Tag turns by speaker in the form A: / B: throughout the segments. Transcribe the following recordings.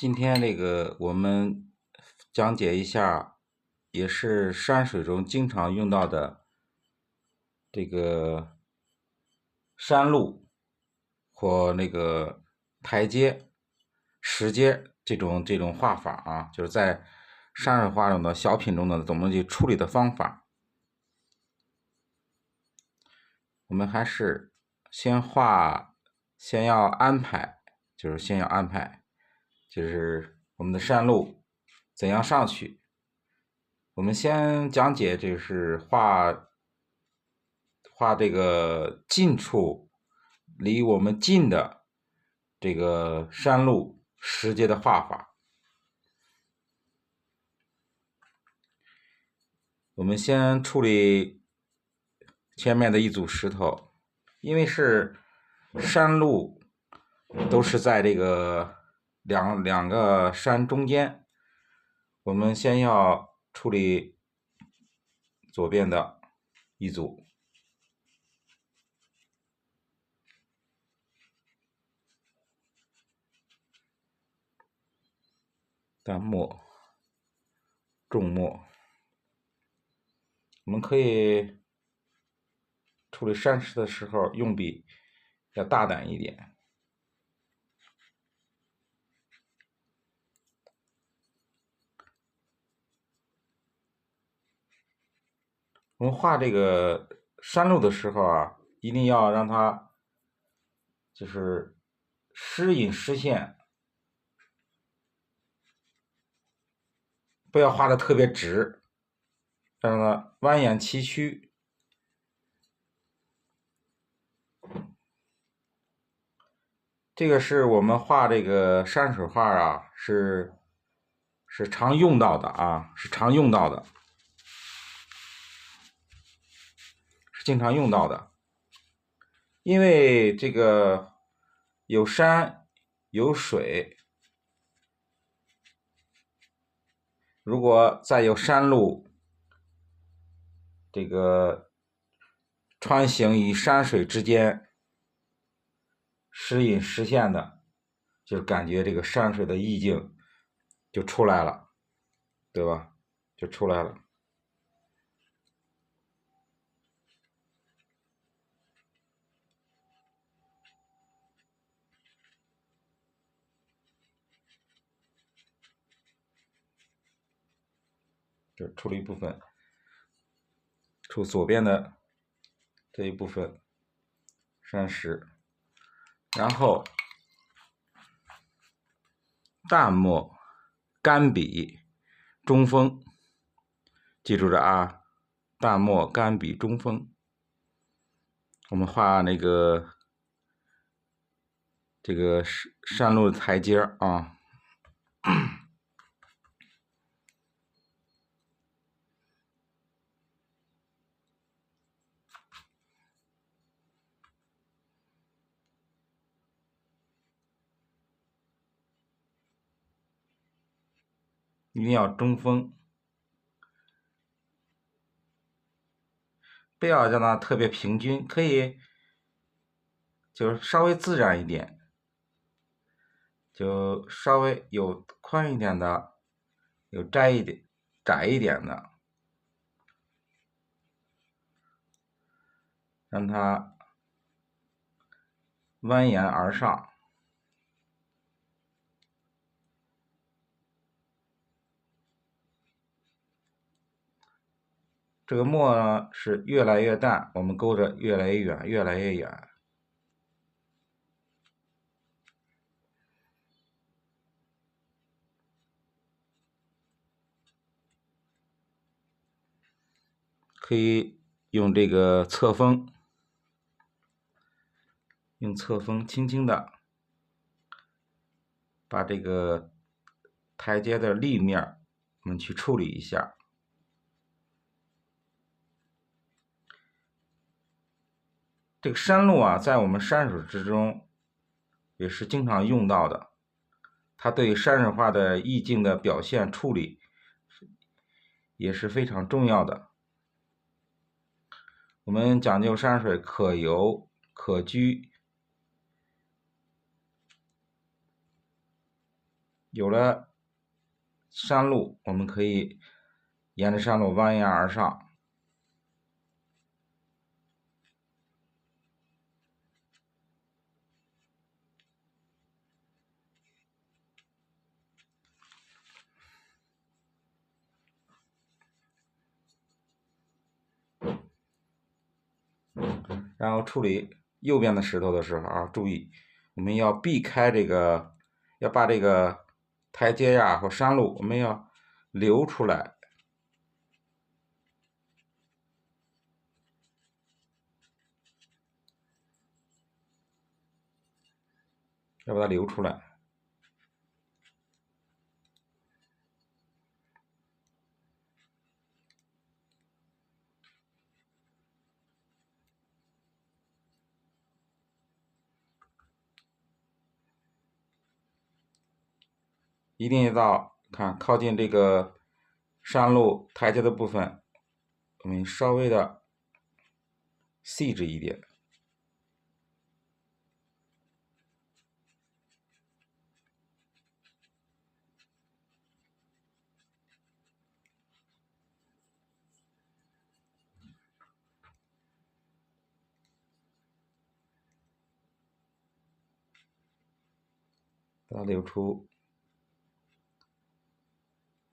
A: 今天我们讲解一下，也是山水中经常用到的这个山路或台阶、石阶这种画法啊，就是在山水画中的小品中的怎么去处理的方法。我们还是先要安排，就是我们的山路怎样上去。我们先讲解，就是画这个近处离我们近的这个山路石阶的画法。我们先处理前面的一组石头，因为是山路都是在这个两个山中间，我们先要处理左边的一组。淡墨、重墨，我们可以处理山石的时候用笔要大胆一点。我们画这个山路的时候啊，一定要让它就是时隐时现，不要画的特别直，让它蜿蜒崎岖。这个是我们画这个山水画啊，是常用到的啊，是经常用到的。因为这个有山有水，如果再有山路，这个穿行于山水之间，时隐时现的，就感觉这个山水的意境就出来了，对吧？就出来了。就出了一部分，出左边的这一部分山石，然后淡墨、干笔、中锋，记住着啊，淡墨、干笔、中锋。我们画这个山路的台阶啊。一定要中锋，不要让它特别平均，可以就是稍微自然一点，就稍微有宽一点的，有窄一点的，让它蜿蜒而上。这个墨呢是越来越淡，我们勾着越来越远，越来越远。可以用这个侧锋，轻轻的把这个台阶的立面我们去处理一下。这个山路啊，在我们山水之中也是经常用到的，它对山水画的意境的表现处理也是非常重要的。我们讲究山水可游可居，有了山路，我们可以沿着山路蜿蜒而上。然后处理右边的石头的时候啊，注意我们要避开这个，要把这个台阶呀或山路我们要留出来，要把它留出来。一定要到看靠近这个山路台阶的部分，我们稍微的细致一点。把它留出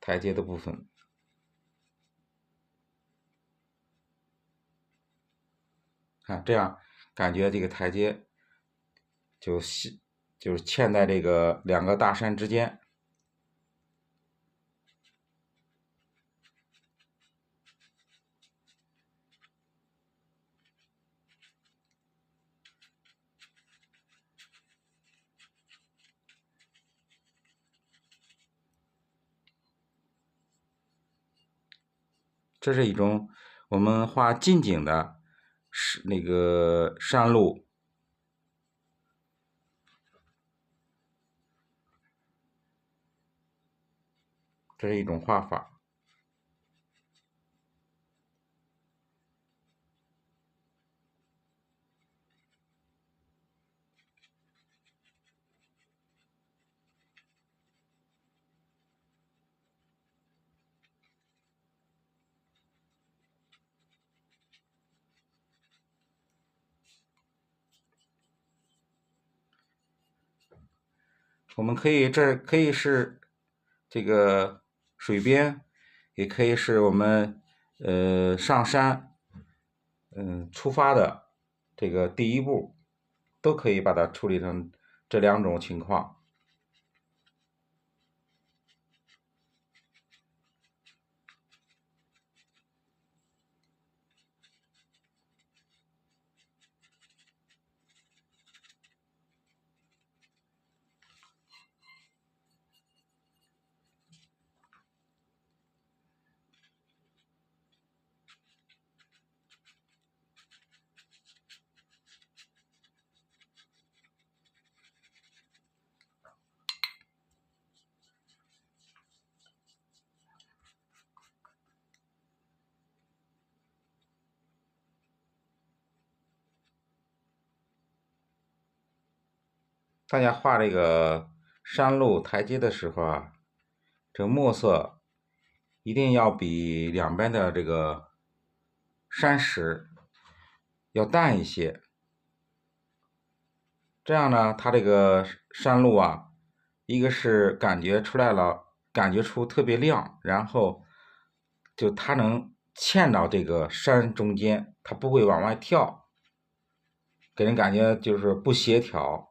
A: 台阶的部分，看这样感觉这个台阶就是嵌在这个两个大山之间。这是一种我们画近景的那个山路，这是一种画法。我们可以这可以是这个水边，也可以是我们上山出发的这个第一步，都可以把它处理成这两种情况。大家画这个山路台阶的时候啊，这墨色一定要比两边的这个山石要淡一些，这样呢，它这个山路啊，一个是感觉出来了，感觉出特别亮，然后就它能嵌到这个山中间，它不会往外跳，给人感觉就是不协调。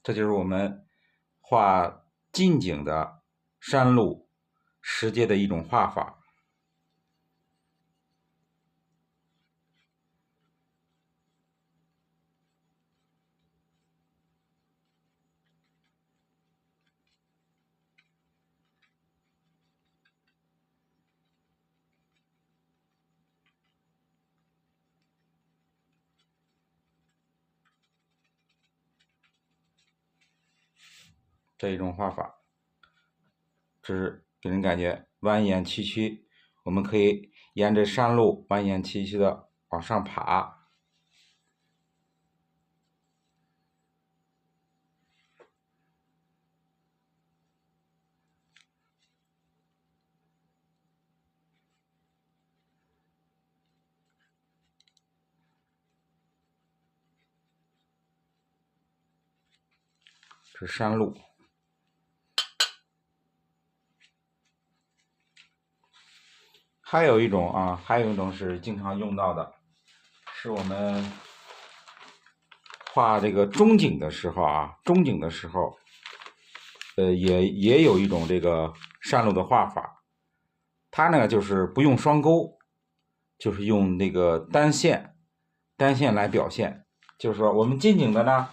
A: 这就是我们画近景的山路石阶的一种画法。这一种画法，这是给人感觉蜿蜒崎岖。我们可以沿着山路蜿蜒崎岖的往上爬。这是山路。还有一种是经常用到的，是我们画这个中景的时候也有一种这个山路的画法，它呢就是不用双钩，就是用那个单线来表现。就是说我们近景的呢，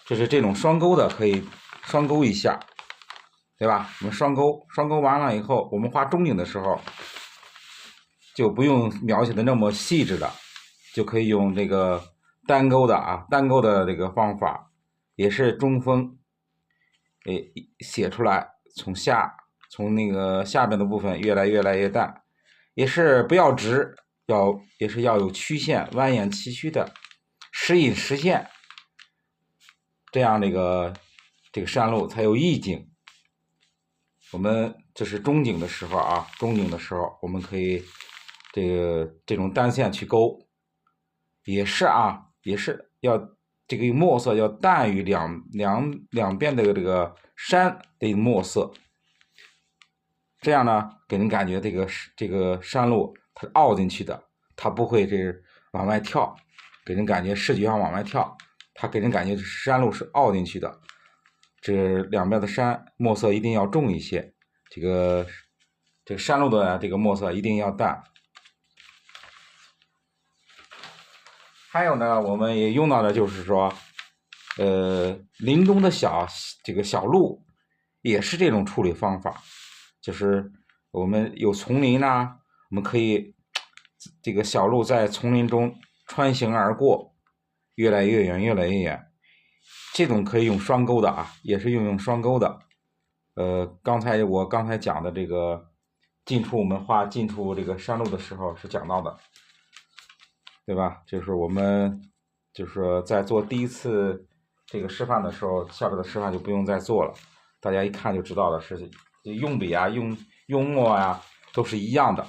A: 就是这种双钩的，可以双钩一下，对吧？我们双钩完了以后，我们画中景的时候就不用描写的那么细致的，就可以用这个单钩的这个方法，也是中锋，写出来，从那个下边的部分越来越淡，也是不要直，也是要有曲线，蜿蜒崎岖的，时隐时现，这样这个山路才有意境。我们这是中景的时候我们可以这种单线去勾，也是要这个墨色要淡于两边的这个山的墨色，这样呢给人感觉这个山路它是凹进去的，它不会往外跳，给人感觉视觉上往外跳，它给人感觉山路是凹进去的。这两边的山墨色一定要重一些，这个山路的这个墨色一定要淡。还有呢，我们也用到的就是说，林中的小路也是这种处理方法，就是我们有丛林啊，我们可以这个小路在丛林中穿行而过，越来越远。这种可以用双钩的也是用双钩的。我刚才讲的这个我们画近处这个山路的时候是讲到的，对吧？就是我们就是说在做第一次这个示范的时候，下边的示范就不用再做了，大家一看就知道了，是用笔用墨都是一样的。